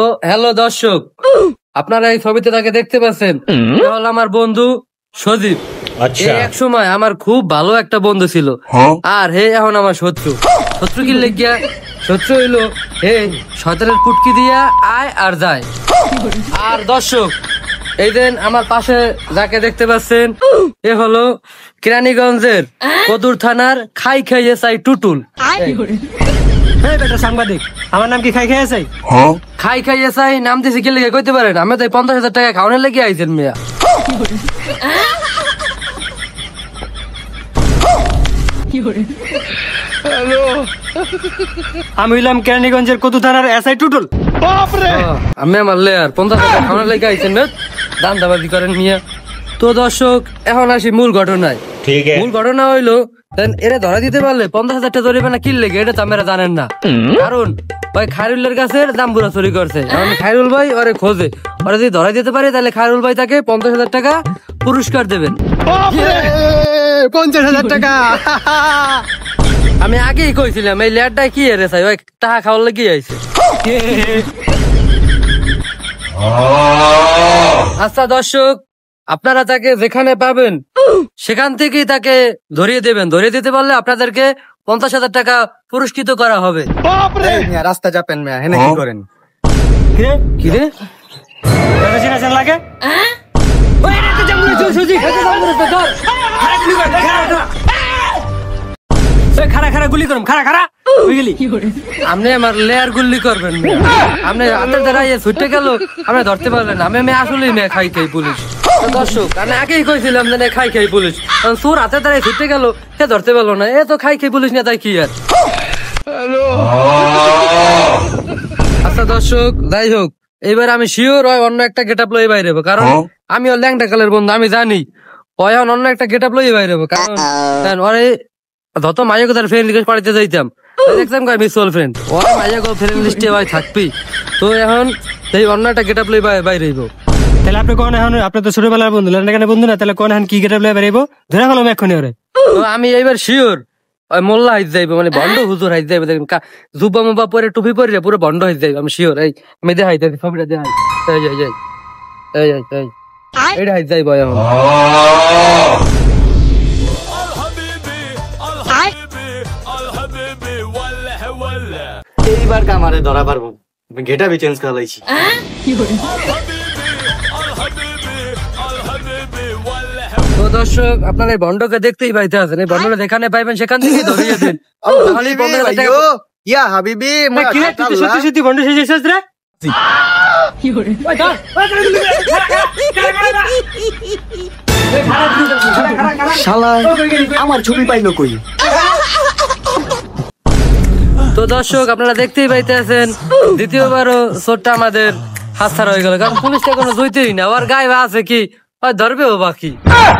ও hello দর্শক, আপনারা এই ছবিতে তাকে দেখতে পাচ্ছেন, হলো আমার বন্ধু সজীব। এক সময় আমার খুব ভালো একটা বন্ধু ছিল, আর হে এখন আমার শত্রু। শত্রু কি লেগিয়া? শত্রু হইলো হে শয়তানের পুটকি দিয়া আয় আর যায়। আর দর্শক, এই দিন আমার পাশে যাকে দেখতে পাচ্ছেন, এ হলো কেরানীগঞ্জের কদুর থানার খাই খাইয়ে চাই টুটুল। সাংবাদিক, আমার নাম কি খাই খাই চাই? খাই খাইয়ে চাই নাম দিয়েছি কি লেগে কইতে পারেন? আমি তো 50,000 টাকা খাওয়ানোর লেগে আইছেন মিয়া। আমি হইলাম কেরানীগঞ্জের কদু থানার এসআই টুটুল। আমি আমার লেয়ার 50,000 খাওয়ানোর লেগে আইছেন না, দাম দাবাজি করেন মিয়া। তো দর্শক, এখন আসি মূল ঘটনায়। মূল ঘটনা হইলো এরা ধরা দিতে পারলে 50,000 টাকা জরিমানা কি লেগে, এটা তো আপনারা জানেন না। কারণ ওই খায়রুলের কাছে জাম্বুরা চুরি করছে। এখন খায়রুল ভাই ওরে খোঁজে, ওরা যদি ধরা দিতে পারে তাহলে খায়রুল ভাই তাকে 50,000 টাকা পুরস্কার দেবেন। 50,000 টাকা! আমি আগেই কইছিলাম এই লেয়ারটা কি রে চাই, ওই টাকা খাওয়ার লেগে আইছে। আচ্ছা দর্শক, আপনারা তাকে যেখানে পাবেন সেখান থেকেই তাকে ধরিয়ে দেবেন। ধরিয়ে দিতে পারলে আপনাদেরকে 50,000 টাকা পুরস্কৃত করা হবে। রাস্তা যাবেন মিয়া, হেনে কি করেন? কি রে লাগে? খারা খারা গুলি করুন, খারা খারা বুঝলি? আপনি আমার লেয়ার গুলি করবেন, আপনি হাতের দ্বারা ছুটে গেল, আপনি ধরতে পারলেন। আমি আসলে মেয়ে খাই খাই পুলিশ। দর্শক, আমি আগেই কইছিলাম যে খাই খাই পুলিশ, চোর হাতের দ্বারা ছুটে গেল, সে ধরতে পারলো না। এ তো খাই খাই পুলিশ না, তাই কি আর। আচ্ছা দর্শক, যাই হোক, এবার আমি শিওর হয় অন্য একটা গেট আপ লই বাইরে, কারণ আমি ওর ল্যাংটা কালের বন্ধু, আমি জানি ওই অন্য একটা গেট আপ লই বাইরে। কারণ ওরে যত মাইয়া তার ফ্রেন্ড রিকোয়েস্ট পাঠাতে যাইতাম, দেখতাম মিউচুয়াল ফ্রেন্ড, ওরা মাইয়া ফ্রেন্ড লিস্টে ভাই থাকবি। তো এখন সেই অন্য একটা গেট আপ লই বাইরে। তাহলে আপনি কোন এখন, আপনি তো ছোটবেলার বন্ধু, লেখানে বন্ধু না, তাহলে কোন এখন কি গেট আপ লই বাইরেবো? ধরে ফেলাম এক্ষুনি ওরে। তো আমি এইবার শিওর ওই মোল্লা হাইজ যাইবো, মানে ভন্ড হুজুর হাইজ যাইবো, জুব্বা মুব্বা পরে টুপি পরে পুরো ভন্ড হাইজ যাইবো, আমি শিওর। এই আমি দেখাই ছবিটা দেখাই, এইটা হাইজ যাইবো এখন। এইবার কামারে ধরা পারবো, গেটা বি চেঞ্জ করে লাইছি। তো দর্শক, আপনারা এই বন্ডকে দেখতেই পাইতে আছেন, এই বন্ডটা যেখানে পাইবেন সেখান থেকেই ধরিয়ে দেন। ইয়া হাবিবি, সত্যি সত্যি বন্ড শেষ শেষ রে। শালা আমার ছবি পাইলো কই? তো দর্শক, আপনারা দেখতেই পাইতে আছেন, দ্বিতীয়বারও চোরটা আমাদের হাতছাড়া হয়ে গেল, কারণ পুলিশটা কোনো জুইতেই না, ওর গায়ে আছে কি ধরবেও বাকি।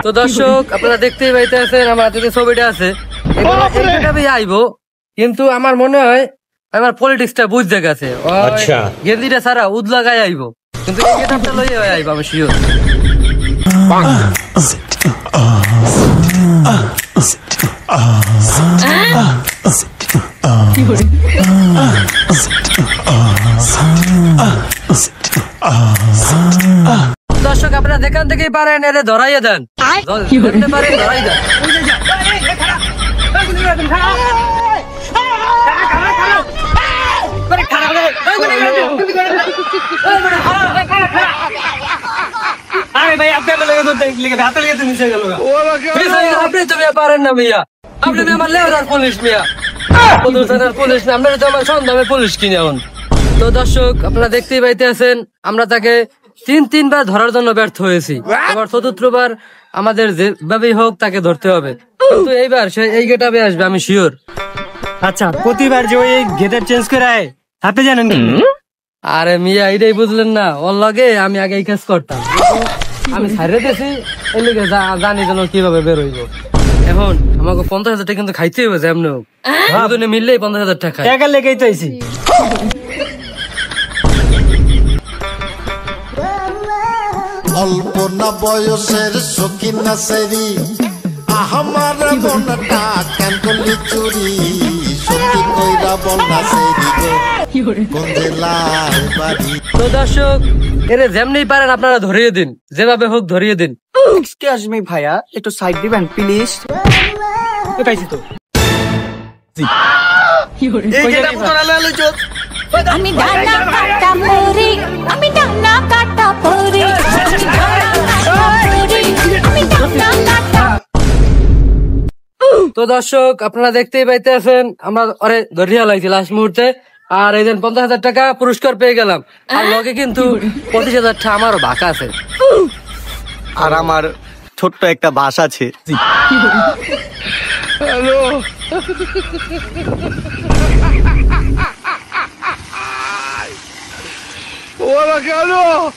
তো দর্শক, আপনারা দেখতেই পাইতে আছেন, আমার হাতে ছবিটা আছে, আইবো। কিন্তু আমার মনে হয় আমার পলিটিক্সটা বুঝতে গেছে, গেন্দিটা ছাড়া উদলা গায়ে আইবো, কিন্তু এই গেটআপটা লইয়ে আইবো আমি শিওর। দর্শক, আপনারা যেখান থেকেই পারেন এর ধরাইয়ে দেন, ধরতে পারেন ধরাই দেন। আপনি তো পারেন না মিয়া, আপনি আমার লেওয়ার পুলিশ মিয়া, পুলিশ না, আপনারা তো আমার সন্ধানে পুলিশ কিনে এখন। তো দর্শক, আপনারা দেখতেই পাইতে আছেন, আমরা তাকে তিনবার ধরার জন্য ব্যর্থ হয়েছি, আবার চতুর্থবার আমাদের যেভাবেই হোক তাকে ধরতে হবে, কিন্তু এইবার সে এই গেটআপে আসবে আমি শিওর। আচ্ছা, প্রতিবার যে ওই গেটআপ চেঞ্জ করে আপনি জানেন? আরে মিয়া, এটাই বুঝলেন না, ওর লগে আমি আগে এই কাজ করতাম, আমি ছাড়িয়ে দিয়েছি, এই লিগে জানি যেন কিভাবে বের হইব। এখন আমাকে 50,000 টাকা কিন্তু খাইতে হবে, এমনি হোক দুজনে মিললেই 50,000 টাকা লেগেই তো আইছি। অল্প না বয়সের সখিনা সেরি, আমার মনটা কেন করলি চুরি, সত্যি কইরা বল না সেরি গো। কোন জেলায় বাড়ি? তো দর্শক, এরে যেমনি পারেন আপনারা ধরিয়ে দিন, যেভাবে হোক ধরিয়ে দিন। এক্সকিউজ মি ভাইয়া, একটু সাইড দিবেন প্লিজ। পাইছি তো। আমি ডানা কাটা পরি, আমি ডানা কাটা পরি, আমি ডানা কাটা। তো দর্শক, আপনারা দেখতেই পাইতেছেন আমরা ওরে ধরিয়া লাগছি লাস্ট মুহূর্তে। আর এই দিন 50,000 টাকা পুরস্কার পেয়ে গেলাম। আর লগে কিন্তু 25,000 টাকা আমারও বাঁকা আছে। আর আমার ছোট্ট একটা বাস আছে। Hola, cabrón.